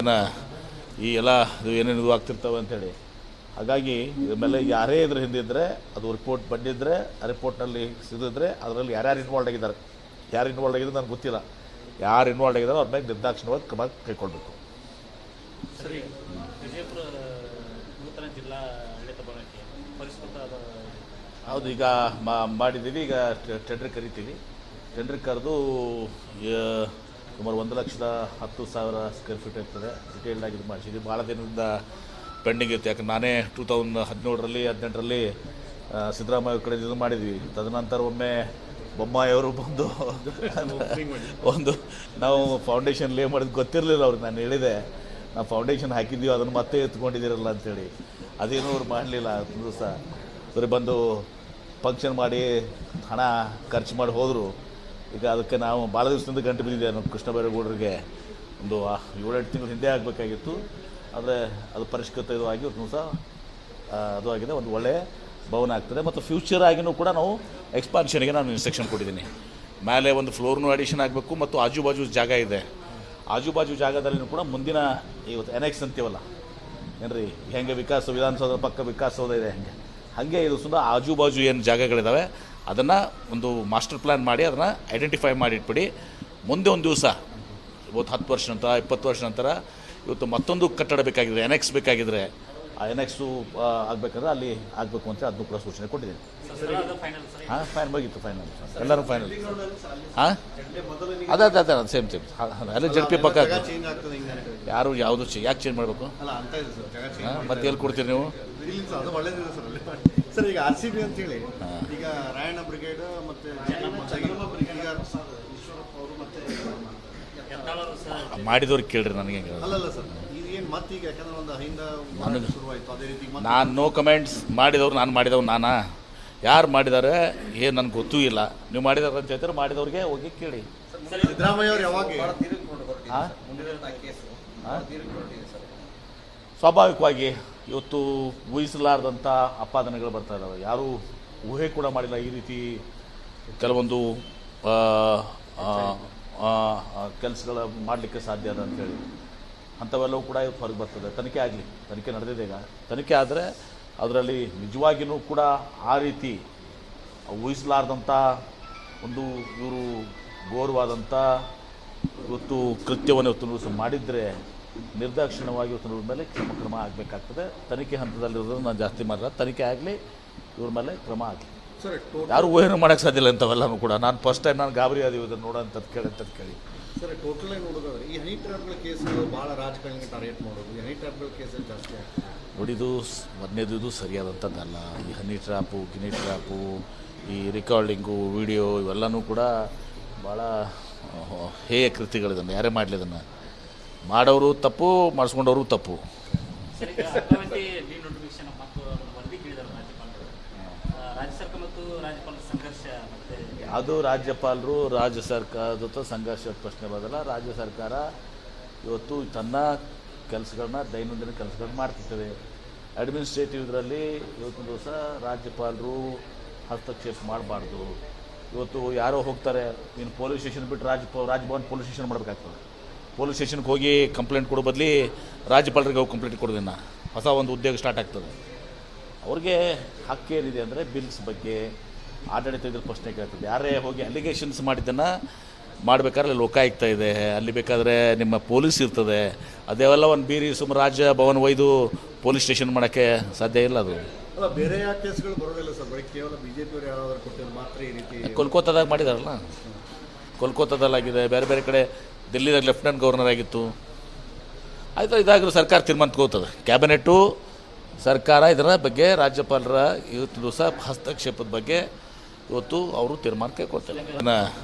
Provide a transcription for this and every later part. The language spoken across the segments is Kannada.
ಈ ಎಲ್ಲ ಏನೇನು ಇದು ಆಗ್ತಿರ್ತವೆ ಅಂಥೇಳಿ. ಹಾಗಾಗಿ ಇದ್ರ ಮೇಲೆ ಯಾರೇ ಇದ್ರ ಹಿಂದೆ ಇದ್ದರೆ ಅದು ರಿಪೋರ್ಟ್ ಬಂದಿದ್ದರೆ ಆ ರಿಪೋರ್ಟ್ನಲ್ಲಿ ಸಿಗಿದ್ರೆ ಅದರಲ್ಲಿ ಯಾರ್ಯಾರು ಇನ್ವಾಲ್ವ್ ಆಗಿದ್ದಾರೆ, ಯಾರು ಇನ್ವಾಲ್ವ್ ಆಗಿದ್ರೆ ನನಗೆ ಗೊತ್ತಿಲ್ಲ. ಯಾರು ಇನ್ವಾಲ್ವ್ ಆಗಿದ್ದಾರೆ ಅವ್ರ ಮೇಲೆ ನಿರ್ದಾಕ್ಷಿಣ್ಯವಾಗಿ ಕ್ರಮ ಕೈಗೊಳ್ಳಬೇಕು. ಸರಿ, ವಿಜಯಪುರ ನೂತನ ಜಿಲ್ಲಾ ಆಡಳಿತ ಭವನಕ್ಕೆ ಪರಿಷ್ಕೃತ ಹೌದು, ಈಗ ಮಾಡಿದ್ದೀವಿ. ಈಗ ಟೆಂಡರ್ ಕರಿತೀವಿ. ಟೆಂಡರ್ ಕರೆದು ಸುಮಾರು 1,10,000 ಸ್ಕ್ವೇರ್ ಫೀಟ್ ಇರ್ತದೆ. ಡಿಟೇಲ್ಡ್ ಆಗಿ ಇದು ಮಾಡಿಸಿದ್ವಿ. ಭಾಳ ದಿನದಿಂದ ಪೆಂಡಿಂಗ್ ಇತ್ತು. ಯಾಕಂದ್ರೆ ನಾನೇ 2017ರಲ್ಲಿ 18ರಲ್ಲಿ ಸಿದ್ದರಾಮಯ್ಯ ಕಡೆ ಇದು ಮಾಡಿದ್ವಿ. ತದನಂತರ ಒಮ್ಮೆ ಬೊಮ್ಮಾಯಿಯವರು ಬಂದು ಒಂದು ನಾವು ಫೌಂಡೇಶನ್ ಲೇ ಮಾಡಿದ್ದು ಗೊತ್ತಿರಲಿಲ್ಲ ಅವ್ರಿಗೆ. ನಾನು ಹೇಳಿದೆ ನಾವು ಫೌಂಡೇಶನ್ ಹಾಕಿದ್ದೀವಿ, ಅದನ್ನು ಮತ್ತೆ ಎತ್ಕೊಂಡಿದ್ದೀರಲ್ಲ ಅಂಥೇಳಿ. ಅದೇನೂ ಅವ್ರು ಮಾಡಲಿಲ್ಲ. ದಿವಸ ಬರೀ ಬಂದು ಫಂಕ್ಷನ್ ಮಾಡಿ ಹಣ ಖರ್ಚು ಮಾಡಿ ಹೋದರು. ಈಗ ಅದಕ್ಕೆ ನಾವು ಭಾಳ ದಿವಸದಿಂದ ಗಂಟು ಬಿದ್ದಿದ್ದೆ. ನಮ್ಮ ಕೃಷ್ಣ ಬೈರೇಗೌಡರಿಗೆ ಒಂದು 7-8 ತಿಂಗಳು ಹಿಂದೆ ಆಗಬೇಕಾಗಿತ್ತು. ಆದರೆ ಅದು ಪರಿಷ್ಕೃತ ಇದು ಆಗಿ ಒಂದು ಸಹ ಅದು ಆಗಿದೆ. ಒಂದು ಒಳ್ಳೆಯ ಭವನ ಆಗ್ತದೆ. ಮತ್ತು ಫ್ಯೂಚರ್ ಆಗಿನೂ ಕೂಡ ನಾವು ಎಕ್ಸ್ಪಾನ್ಷನ್ಗೆ ನಾನು ಇನ್ಸ್ಟ್ರಕ್ಷನ್ ಕೊಟ್ಟಿದ್ದೀನಿ. ಮೇಲೆ ಒಂದು ಫ್ಲೋರ್ನೂ ಅಡಿಷನ್ ಆಗಬೇಕು ಮತ್ತು ಆಜು ಜಾಗ ಇದೆ. ಆಜು ಜಾಗದಲ್ಲಿನೂ ಕೂಡ ಮುಂದಿನ ಇವತ್ತು ಎನೆಕ್ಸ್ ಅಂತೀವಲ್ಲ ಏನ್ರಿ, ಹೆಂಗೆ ವಿಧಾನಸೌಧ ಪಕ್ಕ ವಿಕಾಸಸೌಧ ಇದೆ ಹಾಗೆ ಇದು ಸುಂದರ ಆಜು ಏನು ಜಾಗಗಳಿದ್ದಾವೆ ಅದನ್ನು ಒಂದು ಮಾಸ್ಟರ್ ಪ್ಲ್ಯಾನ್ ಮಾಡಿ ಅದನ್ನು ಐಡೆಂಟಿಫೈ ಮಾಡಿ ಇಟ್ಬಿಡಿ. ಮುಂದೆ ಒಂದು ದಿವಸ ಇವತ್ತು 10 ವರ್ಷ ನಂತರ 20 ವರ್ಷ ನಂತರ ಇವತ್ತು ಮತ್ತೊಂದು ಕಟ್ಟಡ ಬೇಕಾಗಿದ್ರೆ, ಎನೆಕ್ಸ್ ಬೇಕಾಗಿದ್ದರೆ ಆ ಎನೆಕ್ಸು ಆಗಬೇಕಾದ್ರೆ ಅಲ್ಲಿ ಆಗಬೇಕು ಅಂತ ಅದನ್ನು ಕೂಡ ಸೂಚನೆ ಕೊಟ್ಟಿದ್ದೀನಿ. ಹಾಂ, ಫೈನಲ್ ಹೋಗಿತ್ತು. ಫೈನಲ್ ಎಲ್ಲರೂ ಫೈನಲ್. ಹಾಂ, ಅದೇ ಸೇಮ್ ಅಲ್ಲಿ ಜಡ್ಪಿ ಪಕ್ಕ ಯಾರು ಯಾವುದು ಯಾಕೆ ಚೇಂಜ್ ಮಾಡಬೇಕು? ಹಾಂ, ಮತ್ತೆ ಎಲ್ಲಿ ಕೊಡ್ತೀರಿ ನೀವು? ಸರ್, ಈಗ RCB ಅಂತ ಹೇಳಿ ಈಗ ರಾಯಣ್ಣ ಬ್ರಿಗೇಡ್ ಮತ್ತೆ ಮಾಡಿದವ್ರಿಗೆ ಕೇಳ್ರಿ, ನನಗೆ ಅಲ್ಲಲ್ಲ ಸರ್, ಇದೇನು ಮತ್ತೆ ಈಗ ಯಾಕಂದ್ರೆ ಒಂದು ಹಿಂದೆ ಶುರುವಾಯಿತು ಅದೇ ರೀತಿ ನಾನು ನೋ ಕಮೆಂಟ್ಸ್. ಮಾಡಿದವ್ರು ನಾನು ಮಾಡಿದವ್ರು ನಾನಾ? ಯಾರು ಮಾಡಿದ್ದಾರೆ ಏನು ನನಗೆ ಗೊತ್ತೂ ಇಲ್ಲ. ನೀವು ಮಾಡಿದಾರೆ ಅಂತ ಹೇಳ್ತಾರೆ, ಮಾಡಿದವ್ರಿಗೆ ಹೋಗಿ ಕೇಳಿ. ಸಿದ್ದರಾಮಯ್ಯ ಅವರು ಯಾವಾಗ ಸ್ವಾಭಾವಿಕವಾಗಿ ಇವತ್ತು ಊಹಿಸಲಾರ್ದಂಥ ಆಪಾದನೆಗಳು ಬರ್ತಾ ಇದ್ದಾವೆ. ಯಾರೂ ಊಹೆ ಕೂಡ ಮಾಡಿಲ್ಲ ಈ ರೀತಿ ಕೆಲವೊಂದು ಕೆಲಸಗಳ ಮಾಡಲಿಕ್ಕೆ ಸಾಧ್ಯ ಅದ ಅಂಥೇಳಿ. ಅಂಥವೆಲ್ಲವೂ ಕೂಡ ಇವತ್ತು ಹೊರಗೆ ಬರ್ತದೆ. ತನಿಖೆ ಆಗಲಿ, ತನಿಖೆ ನಡೆದಿದೆ. ಈಗ ತನಿಖೆ ಆದರೆ ಅದರಲ್ಲಿ ನಿಜವಾಗಿಯೂ ಕೂಡ ಆ ರೀತಿ ಊಹಿಸಲಾರ್ದಂಥ ಒಂದು ಇವರು ಘೋರವಾದಂಥ ಇವತ್ತು ಕೃತ್ಯವನ್ನು ಇವತ್ತು ಮಾಡಿದರೆ ನಿರ್ದಾಕ್ಷಿಣ್ಯವಾಗಿ ಇವತ್ತು ಇವ್ರ ಮೇಲೆ ಕ್ರಮ ಆಗಬೇಕಾಗ್ತದೆ. ತನಿಖೆ ಹಂತದಲ್ಲಿರೋದನ್ನು ನಾನು ಜಾಸ್ತಿ ಮಾಡಿಲ್ಲ. ತನಿಖೆ ಆಗಲಿ, ಇವ್ರ ಮೇಲೆ ಕ್ರಮ ಆಗಲಿ. ಯಾರು ಊಹೆನೂ ಮಾಡೋಕ್ಕೆ ಸಾಧ್ಯ ಇಲ್ಲ ಇಂಥವೆಲ್ಲನೂ ಕೂಡ. ನಾನು ಫಸ್ಟ್ ಟೈಮ್ ನಾನು ಗಾಬರಿ ಆದೀವಿ ಇದನ್ನು ನೋಡೋಂಥದ್ದು ಕೇಳಿ. ಸರ್, ಟೋಟಲ್ ಆಗಿ ನೋಡೋದಾದ್ರೆ ಈ ಹನಿ ಟ್ರ್ಯಾಪ್ಗಳ ಕೇಸ್ಗಳು ಭಾಳ ರಾಜಕಾರಣಿಗೆ ಟಾರ್ಗೆಟ್ ಮಾಡೋದು, ಈ ಹನಿ ಟ್ರ್ಯಾಪ್ಗಳ ಕೇಸಲ್ಲಿ ಜಾಸ್ತಿ ಆಗ್ತದೆ. ನೋಡಿದು ಮೊದಲನೇದು ಇದು ಸರಿಯಾದಂಥದ್ದಲ್ಲ. ಈ ಹನಿ ಟ್ರ್ಯಾಪು, ಗಿನಿ ಟ್ರ್ಯಾಪು, ಈ ರೆಕಾರ್ಡಿಂಗು, ವಿಡಿಯೋ ಇವೆಲ್ಲನೂ ಕೂಡ ಭಾಳ ಹೇಯ ಕೃತ್ಯಗಳಿದನ್ನು. ಯಾರೇ ಮಾಡಲಿ ಇದನ್ನು ಮಾಡೋರು ತಪ್ಪು, ಮಾಡಿಸ್ಕೊಂಡವರು ತಪ್ಪು. ಅದು ರಾಜ್ಯಪಾಲರು ರಾಜ್ಯ ಸರ್ಕಾರದ ಜೊತೆ ಸಂಘರ್ಷದ ಪ್ರಶ್ನೆ ಬರೋದಲ್ಲ. ರಾಜ್ಯ ಸರ್ಕಾರ ಇವತ್ತು ತನ್ನ ಕೆಲಸಗಳನ್ನ, ದೈನಂದಿನ ಕೆಲಸಗಳನ್ನ ಮಾಡ್ತಿರ್ತದೆ. ಅಡ್ಮಿನಿಸ್ಟ್ರೇಟಿವ್ ಇದರಲ್ಲಿ ಇವತ್ತು ದಿವಸ ರಾಜ್ಯಪಾಲರು ಹಸ್ತಕ್ಷೇಪ ಮಾಡಬಾರ್ದು. ಇವತ್ತು ಯಾರೋ ಹೋಗ್ತಾರೆ, ನೀನು ಪೊಲೀಸ್ ಸ್ಟೇಷನ್ ಬಿಟ್ಟು ರಾಜಭವನ್ ಪೊಲೀಸ್ ಸ್ಟೇಷನ್ ಮಾಡಬೇಕಾಗ್ತದೆ. ಪೊಲೀಸ್ ಸ್ಟೇಷನ್ಗೆ ಹೋಗಿ ಕಂಪ್ಲೇಂಟ್ ಕೊಡೋ ಬದಲಿ ರಾಜ್ಯಪಾಲರಿಗೆ ಹೋಗಿ ಕಂಪ್ಲೇಂಟ್ ಕೊಡೋದನ್ನು ಹೊಸ ಒಂದು ಉದ್ಯೋಗ ಸ್ಟಾರ್ಟ್ ಆಗ್ತದೆ. ಅವ್ರಿಗೆ ಹಕ್ಕೇನಿದೆ ಅಂದರೆ ಬಿಲ್ಸ್ ಬಗ್ಗೆ, ಆಡಳಿತ ಇದ್ರ ಪ್ರಶ್ನೆ ಕೇಳ್ತದೆ. ಯಾರೇ ಹೋಗಿ ಅಲಿಗೇಷನ್ಸ್ ಮಾಡಿದ್ದನ್ನು ಮಾಡಬೇಕಾದ್ರೆ ಲೋಕಾಯುಕ್ತ ಇದೆ, ಅಲ್ಲಿ ಬೇಕಾದರೆ ನಿಮ್ಮ ಪೊಲೀಸ್ ಇರ್ತದೆ. ಅದೆಲ್ಲ ಒಂದು ಬೀರಿ ಸುಮ್ಮನೆ ರಾಜಭವನ ಒಯ್ದು ಪೊಲೀಸ್ ಸ್ಟೇಷನ್ ಮಾಡೋಕ್ಕೆ ಸಾಧ್ಯ ಇಲ್ಲ. ಅದು ಬೇರೆ ಯಾವ ಕೇಸ್ಗಳು ಬರೋದಿಲ್ಲ ಸರ್, ಬರೀ ಕೇವಲ BJP ಅವರು ಯಾರಾದರೂ ಕೊಟ್ಟಿದ್ದು ಮಾತ್ರ ಈ ರೀತಿ. ಕೋಲ್ಕತ್ತಾದಾಗ ಮಾಡಿದಾರಲ್ಲ, ಕೋಲ್ಕತ್ತಾದಲ್ಲಾಗಿದೆ. ಬೇರೆ ಬೇರೆ ಕಡೆ ದಿಲ್ಲಿದಾಗ ಲೆಫ್ಟಿನೆಂಟ್ ಗವರ್ನರ್ ಆಗಿತ್ತು. ಆಯಿತು, ಇದಾದರೂ ಸರ್ಕಾರ ತೀರ್ಮಾನ ತಗೋತದೆ. ಕ್ಯಾಬಿನೆಟ್ಟು ಸರ್ಕಾರ ಇದರ ಬಗ್ಗೆ ರಾಜ್ಯಪಾಲರ ಇವತ್ತು ದಿವಸ ಹಸ್ತಕ್ಷೇಪದ ಬಗ್ಗೆ ಇವತ್ತು ಅವರು ತೀರ್ಮಾನ ಕೈಗೊಳ್ತಾರೆ.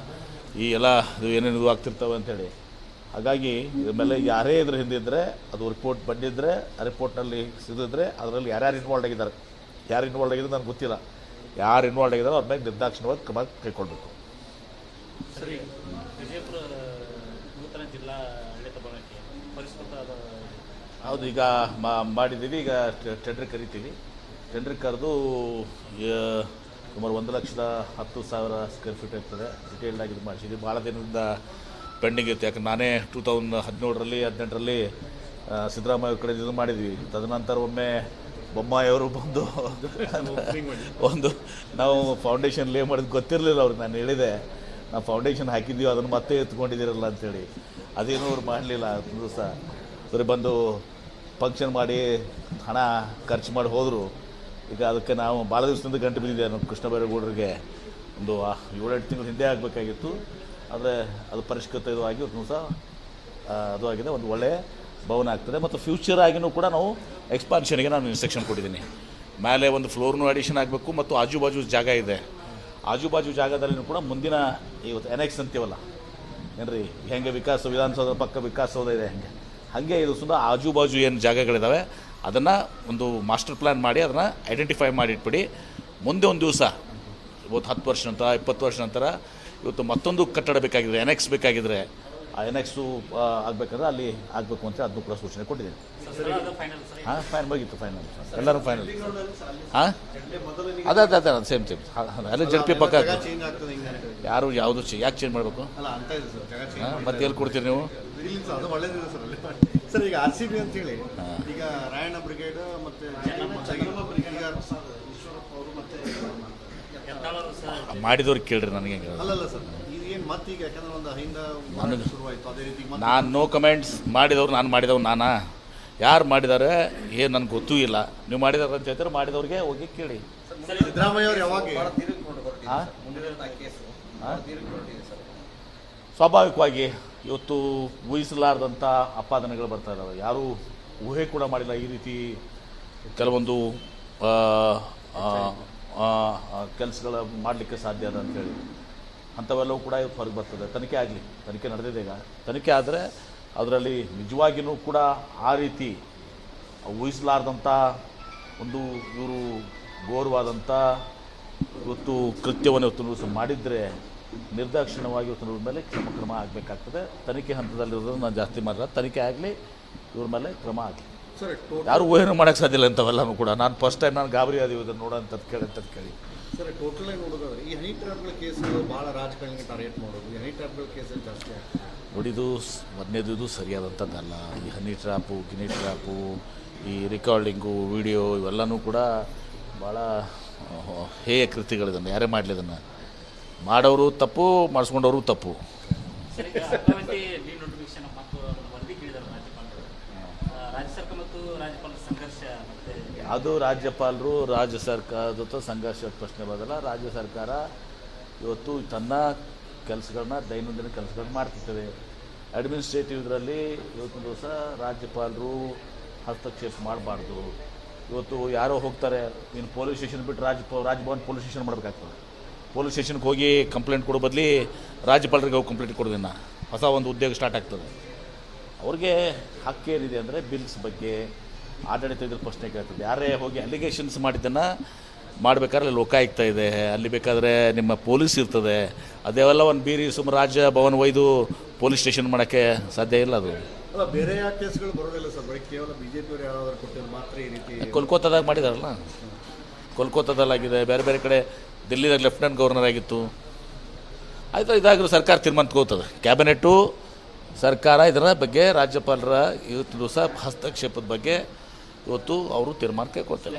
ಈ ಎಲ್ಲ ಏನೇನು ಇದು ಆಗ್ತಿರ್ತವೆ ಅಂಥೇಳಿ. ಹಾಗಾಗಿ ಇದ್ರ ಮೇಲೆ ಯಾರೇ ಇದ್ರ ಹಿಂದೆ ಇದ್ದರೆ ಅದು ರಿಪೋರ್ಟ್ ಬಂದಿದ್ದರೆ ಆ ರಿಪೋರ್ಟ್ನಲ್ಲಿ ಸಿಗಿದ್ರೆ ಅದರಲ್ಲಿ ಯಾರ್ಯಾರು ಇನ್ವಾಲ್ವ್ ಆಗಿದ್ದಾರೆ, ಯಾರು ಇನ್ವಾಲ್ವ್ ಆಗಿದ್ರೆ ನನಗೆ ಗೊತ್ತಿಲ್ಲ. ಯಾರು ಇನ್ವಾಲ್ವ್ ಆಗಿದ್ದಾರೆ ಅವ್ರ ಮೇಲೆ ನಿರ್ದಾಕ್ಷಿಣ್ಯವಾಗಿ ಕ್ರಮ ಕೈಗೊಳ್ಳಬೇಕು. ಸರಿ, ವಿಜಯಪುರ ನೂತನ ಜಿಲ್ಲಾ ಆಡಳಿತ ಭವನಕ್ಕೆ ಪರಿಷ್ಕೃತ ಹೌದು, ಈಗ ಮಾಡಿದ್ದೀವಿ. ಈಗ ಟೆಂಡರ್ ಕರಿತೀವಿ. ಟೆಂಡರ್ ಕರೆದು ಸುಮಾರು 1,10,000 ಸ್ಕ್ವೇರ್ ಫೀಟ್ ಇರ್ತದೆ. ಡಿಟೇಲ್ಡ್ ಆಗಿ ಇದು ಮಾಡಿಸಿದ್ವಿ. ಭಾಳ ದಿನದಿಂದ ಪೆಂಡಿಂಗ್ ಇತ್ತು. ಯಾಕಂದ್ರೆ ನಾನೇ 2017ರಲ್ಲಿ 18ರಲ್ಲಿ ಸಿದ್ದರಾಮಯ್ಯ ಕಡೆ ಇದು ಮಾಡಿದ್ವಿ. ತದನಂತರ ಒಮ್ಮೆ ಬೊಮ್ಮಾಯಿಯವರು ಬಂದು ಒಂದು ನಾವು ಫೌಂಡೇಶನ್ ಲೇ ಮಾಡಿದ್ದು ಗೊತ್ತಿರಲಿಲ್ಲ ಅವ್ರಿಗೆ. ನಾನು ಹೇಳಿದೆ ನಾವು ಫೌಂಡೇಶನ್ ಹಾಕಿದ್ದೀವಿ ಅದನ್ನು ಮತ್ತೆ ಎತ್ಕೊಂಡಿದ್ದೀರಲ್ಲ ಅಂಥೇಳಿ. ಅದೇನೂ ಅವ್ರು ಮಾಡಲಿಲ್ಲ. ದಿವಸ ಬರೀ ಬಂದು ಫಂಕ್ಷನ್ ಮಾಡಿ ಹಣ ಖರ್ಚು ಮಾಡಿ ಹೋದರು. ಈಗ ಅದಕ್ಕೆ ನಾವು ಭಾಳ ದಿವಸದಿಂದ ಗಂಟು ಬಿದ್ದಿದ್ದೆ ನಮ್ಮ ಕೃಷ್ಣ ಬೈರೇಗೌಡರಿಗೆ. ಒಂದು 7-8 ತಿಂಗಳು ಹಿಂದೆ ಆಗಬೇಕಾಗಿತ್ತು. ಆದರೆ ಅದು ಪರಿಷ್ಕೃತ ಇದು ಆಗಿ ಒಂದು ಸಹ ಅದು ಆಗಿದೆ. ಒಂದು ಒಳ್ಳೆಯ ಭವನ ಆಗ್ತದೆ. ಮತ್ತು ಫ್ಯೂಚರ್ ಆಗಿನೂ ಕೂಡ ನಾವು ಎಕ್ಸ್ಪಾನ್ಷನ್ಗೆ ನಾನು ಇನ್ಸ್ಟ್ರಕ್ಷನ್ ಕೊಟ್ಟಿದ್ದೀನಿ. ಮೇಲೆ ಒಂದು ಫ್ಲೋರ್ನೂ ಅಡಿಷನ್ ಆಗಬೇಕು ಮತ್ತು ಆಜು ಜಾಗ ಇದೆ. ಆಜು ಜಾಗದಲ್ಲಿನೂ ಕೂಡ ಮುಂದಿನ ಇವತ್ತು ಎನೆಕ್ಸ್ ಅಂತೀವಲ್ಲ ಏನ್ರಿ, ಹೆಂಗೆ ವಿಧಾನಸೌಧ ಪಕ್ಕ ವಿಕಾಸಸೌಧ ಇದೆ ಹಾಗೆ ಇದು ಸುಂದರ ಆಜು ಏನು ಜಾಗಗಳಿದ್ದಾವೆ ಅದನ್ನು ಒಂದು ಮಾಸ್ಟರ್ ಪ್ಲ್ಯಾನ್ ಮಾಡಿ ಅದನ್ನು ಐಡೆಂಟಿಫೈ ಮಾಡಿ ಇಟ್ಬಿಡಿ. ಮುಂದೆ ಒಂದು ದಿವಸ ಇವತ್ತು 10 ವರ್ಷ ನಂತರ 20 ವರ್ಷ ನಂತರ ಇವತ್ತು ಮತ್ತೊಂದು ಕಟ್ಟಡ ಬೇಕಾಗಿದ್ರೆ ಎನೆಕ್ಸ್ ಬೇಕಾಗಿದ್ದರೆ ಆ ಎನೆಕ್ಸು ಆಗಬೇಕಂದ್ರೆ ಅಲ್ಲಿ ಆಗಬೇಕು ಅಂತ ಅದನ್ನು ಕೂಡ ಸೂಚನೆ ಕೊಟ್ಟಿದ್ದೀನಿ. ಹಾಂ, ಫೈನಲ್ ಹೋಗಿತ್ತು. ಫೈನಲ್ ಎಲ್ಲರೂ ಫೈನಲ್. ಹಾಂ, ಅದೇ ಸೇಮ್ ಅಲ್ಲಿ ಜಡ್ಪಿ ಪಕ್ಕ ಯಾರು ಯಾವುದು ಯಾಕೆ ಚೇಂಜ್ ಮಾಡಬೇಕು? ಹಾಂ, ಮತ್ತೆ ಎಲ್ಲಿ ಕೊಡ್ತೀರಿ ನೀವು? ಸರ್ ಈಗ RCB ಅಂತ ಹೇಳಿ ಈಗ ರಾಯಣ್ಣ ಬ್ರಿಗೇಡ್ ಮತ್ತೆ ಮಾಡಿದವ್ರಿಗೆ ಕೇಳ್ರಿ, ನನಗೆ ಅಲ್ಲಲ್ಲ ಸರ್ ಏನು ಮತ್ತೆ ಈಗ ಯಾಕಂದ್ರೆ ಒಂದು ಹಿಂದೆ ಶುರುವಾಯಿತು ಅದೇ ರೀತಿ ನಾನು ನೋ ಕಮೆಂಟ್ಸ್. ಮಾಡಿದವ್ರು ನಾನು ಮಾಡಿದವ್ರು ನಾನಾ? ಯಾರು ಮಾಡಿದ್ದಾರೆ ಏನು ನನಗೆ ಗೊತ್ತೂ ಇಲ್ಲ. ನೀವು ಮಾಡಿದಾರೆ ಅಂತ ಹೇಳ್ತಾರೆ, ಮಾಡಿದವ್ರಿಗೆ ಹೋಗಿ ಕೇಳಿ. ಸಿದ್ದರಾಮಯ್ಯ ಅವರು ಯಾವಾಗ ಸ್ವಾಭಾವಿಕವಾಗಿ ಇವತ್ತು ಊಹಿಸಲಾರ್ದಂಥ ಆಪಾದನೆಗಳು ಬರ್ತಾ ಇದ್ದಾವೆ. ಯಾರೂ ಊಹೆ ಕೂಡ ಮಾಡಿಲ್ಲ ಈ ರೀತಿ ಕೆಲವೊಂದು ಕೆಲಸಗಳ ಮಾಡಲಿಕ್ಕೆ ಸಾಧ್ಯ ಅದ ಅಂಥೇಳಿ. ಅಂಥವೆಲ್ಲವೂ ಕೂಡ ಇವತ್ತು ಹೊರಗೆ ಬರ್ತದೆ. ತನಿಖೆ ಆಗಲಿ, ತನಿಖೆ ನಡೆದಿದೆ. ಈಗ ತನಿಖೆ ಆದರೆ ಅದರಲ್ಲಿ ನಿಜವಾಗಿಯೂ ಕೂಡ ಆ ರೀತಿ ಊಹಿಸಲಾರ್ದಂಥ ಒಂದು ಇವರು ಘೋರವಾದಂಥ ಇವತ್ತು ಕೃತ್ಯವನ್ನು ಇವತ್ತು ಮಾಡಿದರೆ ನಿರ್ದಾಕ್ಷಿಣ್ಯವಾಗಿ ಇವತ್ತು ಮೇಲೆ ಕ್ರಮ ಆಗಬೇಕಾಗ್ತದೆ. ತನಿಖೆ ಹಂತದಲ್ಲಿರೋದು ನಾನು ಜಾಸ್ತಿ ಮಾಡಿಲ್ಲ. ತನಿಖೆ ಆಗಲಿ, ಇವ್ರ ಮೇಲೆ ಕ್ರಮ ಆಗಲಿ. ಯಾರು ಊಹೆನೂ ಮಾಡೋಕ್ಕೆ ಸಾಧ್ಯ ಇಲ್ಲ ಇಂಥವೆಲ್ಲನೂ ಕೂಡ. ನಾನು ಫಸ್ಟ್ ಟೈಮ್ ನಾನು ಗಾಬರಿ ಆದೀವಿ ಇದನ್ನು ನೋಡೋಂಥದ್ದು ಕೇಳಿ. ಸರ್ ಟೋಟಲ್ ಆಗಿ ನೋಡೋದಾದ್ರೆ ಈ ಹನಿ ಟ್ರ್ಯಾಪ್ಗಳ ಕೇಸ್ಗಳು ಭಾಳ ರಾಜಕಾರಣಿಗೆ ಟಾರ್ಗೆಟ್ ಮಾಡೋದು, ಈ ಹನಿ ಟ್ರ್ಯಾಪ್ಗಳ ಕೇಸಲ್ಲಿ ಜಾಸ್ತಿ ಆಗ್ತದೆ. ನೋಡಿದು ಮೊದಲನೇದು ಇದು ಸರಿಯಾದಂಥದ್ದಲ್ಲ. ಈ ಹನಿ ಟ್ರ್ಯಾಪು, ಗಿನಿ ಟ್ರ್ಯಾಪು, ಈ ರೆಕಾರ್ಡಿಂಗು, ವಿಡಿಯೋ ಇವೆಲ್ಲನೂ ಕೂಡ ಭಾಳ ಹೇಯ ಕೃತ್ಯಗಳಿದನ್ನು. ಯಾರೇ ಮಾಡಲಿ ಇದನ್ನು ಮಾಡೋರು ತಪ್ಪು, ಮಾಡಿಸ್ಕೊಂಡವರು ತಪ್ಪು. ಅದು ರಾಜ್ಯಪಾಲರು ರಾಜ್ಯ ಸರ್ಕಾರದ ಜೊತೆ ಸಂಘರ್ಷದ ಪ್ರಶ್ನೆ ಬರೋದಲ್ಲ. ರಾಜ್ಯ ಸರ್ಕಾರ ಇವತ್ತು ತನ್ನ ಕೆಲಸಗಳನ್ನ ದೈನಂದಿನ ಕೆಲಸಗಳನ್ನ ಮಾಡ್ತಿರ್ತದೆ. ಅಡ್ಮಿನಿಸ್ಟ್ರೇಟಿವ್ ಇದರಲ್ಲಿ ಇವತ್ತು ದಿವಸ ರಾಜ್ಯಪಾಲರು ಹಸ್ತಕ್ಷೇಪ ಮಾಡಬಾರ್ದು. ಇವತ್ತು ಯಾರೋ ಹೋಗ್ತಾರೆ, ನೀನು ಪೊಲೀಸ್ ಸ್ಟೇಷನ್ ಬಿಟ್ಟು ರಾಜಭವನ್ ಪೊಲೀಸ್ ಸ್ಟೇಷನ್ ಮಾಡಬೇಕಾಗ್ತದೆ. ಪೊಲೀಸ್ ಸ್ಟೇಷನ್ಗೆ ಹೋಗಿ ಕಂಪ್ಲೇಂಟ್ ಕೊಡೋ ಬದಲಿ ರಾಜ್ಯಪಾಲರಿಗೆ ಹೋಗಿ ಕಂಪ್ಲೇಂಟ್ ಕೊಡೋದನ್ನು ಹೊಸ ಒಂದು ಉದ್ಯೋಗ ಸ್ಟಾರ್ಟ್ ಆಗ್ತದೆ. ಅವ್ರಿಗೆ ಹಕ್ಕೇನಿದೆ ಅಂದರೆ ಬಿಲ್ಸ್ ಬಗ್ಗೆ ಆಡಳಿತ ಇದ್ರ ಪ್ರಶ್ನೆ ಕೇಳ್ತದೆ. ಯಾರೇ ಹೋಗಿ ಅಲಿಗೇಷನ್ಸ್ ಮಾಡಿದ್ದನ್ನು ಮಾಡಬೇಕಾದ್ರೆ ಲೋಕಾಯುಕ್ತ ಇದೆ, ಅಲ್ಲಿ ಬೇಕಾದರೆ ನಿಮ್ಮ ಪೊಲೀಸ್ ಇರ್ತದೆ. ಅದೆಲ್ಲ ಒಂದು ಬೀರಿ ಸುಮ್ಮನೆ ರಾಜಭವನ ಒಯ್ದು ಪೊಲೀಸ್ ಸ್ಟೇಷನ್ ಮಾಡೋಕ್ಕೆ ಸಾಧ್ಯ ಇಲ್ಲ. ಅದು ಬೇರೆ ಯಾವ ಕೇಸ್ಗಳು ಬರೋದಿಲ್ಲ ಸರ್, ಬರೀ ಕೇವಲ BJP ಯಾರಾದರೂ ಕೊಟ್ಟಿದ್ದು ಮಾತ್ರ ಈ ರೀತಿ. ಕೋಲ್ಕತ್ತಾದಾಗ ಮಾಡಿದಾರಲ್ಲ, ಕೋಲ್ಕತ್ತಾದಲ್ಲಾಗಿದೆ, ಬೇರೆ ಬೇರೆ ಕಡೆ ದಿಲ್ಲಿದಾಗ ಲೆಫ್ಟಿನೆಂಟ್ ಗವರ್ನರ್ ಆಗಿತ್ತು. ಆಯಿತು, ಇದಾದರೂ ಸರ್ಕಾರ ತೀರ್ಮಾನ ತಗೋತದೆ. ಕ್ಯಾಬಿನೆಟ್ಟು ಸರ್ಕಾರ ಇದರ ಬಗ್ಗೆ ರಾಜ್ಯಪಾಲರ ಇವತ್ತು ದಿವಸ ಹಸ್ತಕ್ಷೇಪದ ಬಗ್ಗೆ ಇವತ್ತು ಅವರು ತೀರ್ಮಾನ ಕೈಗೊಳ್ತಾರೆ.